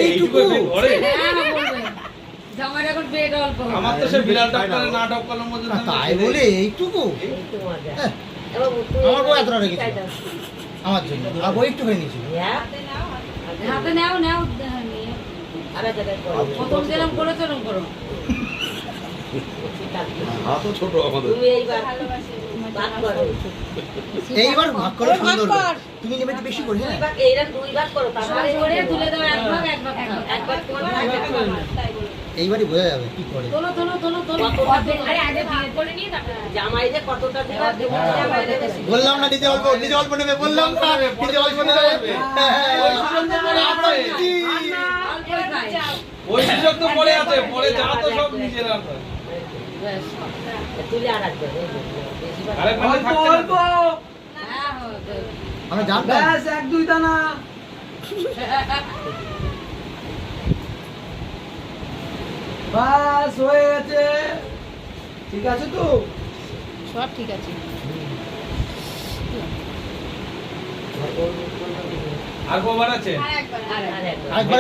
এইটুকু ঘরে জামাই এখন বেড অল্প আমার তো সে বিড়াল ডাক্তারের নাটক কলম মধ্যে তাই বলে এইটুকু আমার বউ এতটা রেখেছিল আমার জন্য আর বউ একটু করে নিয়েছিল হাতে নাও নাও প্রথম যেরকম করো সেরকম করো হাত তো ছোট আমাদের এইবার ভাগ করে সুন্দর করে। তুমি নেবে তো বেশি করে হ্যাঁ সবাই করে তুলে দাও এক ভাগ এক ভাগ এইবারই বোঝা যাবে কি করে তোলো তোলো তোলো তোলো আরে আগে ভাগ করে নিয়ে তারপর জামাই যে কতটা দিবা বললাম না নিজে অল্প নেবে বললাম না নিজে অল্প নেবে ওই সুযোগ তো পড়ে আছে পরে যা তো সব নিজেরা হয় তুলে আর রাখবে আরে মানে থাকতে অল্প হ্যাঁ আমরা জানতাম ব্যাস এক দুই দানা বাস হয়ে গেছে ঠিক আছে তো সব ঠিক আছে আর কবার আছে আর একবার আরেকবার